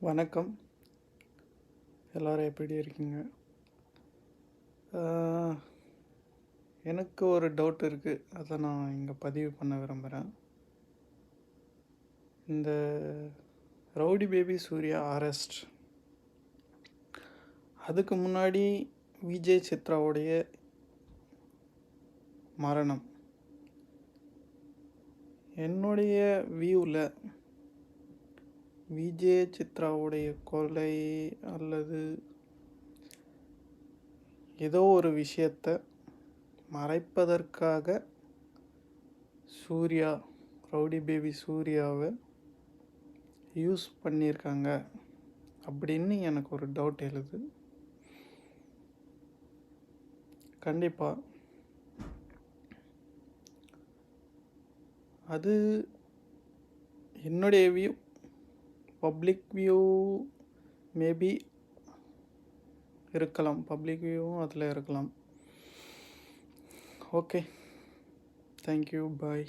வணக்கம். எல்லோரும் எப்படி இருக்கீங்க? ஆ, எனக்கு ஒரு டவுட் இருக்குது. அதை நான் இங்கே பதிவு பண்ண விரும்புகிறேன். இந்த ரவுடி பேபி சூர்யா அரெஸ்ட், அதுக்கு முன்னாடி விஜய் சித்ராவுடைய மரணம், என்னுடைய வியூவில் விஜய் சித்ராவுடைய கொலை அல்லது ஏதோ ஒரு விஷயத்தை மறைப்பதற்காக சூர்யா, ரவுடி பேபி சூர்யாவை யூஸ் பண்ணியிருக்காங்க அப்படின்னு எனக்கு ஒரு டவுட் எழுது. கண்டிப்பாக அது என்னுடைய வியூ. பப்ளிக் வியூ மேபி இருக்கலாம், பப்ளிக் வியூவும் அதில் இருக்கலாம். ஓகே, தேங்க்யூ, பாய்.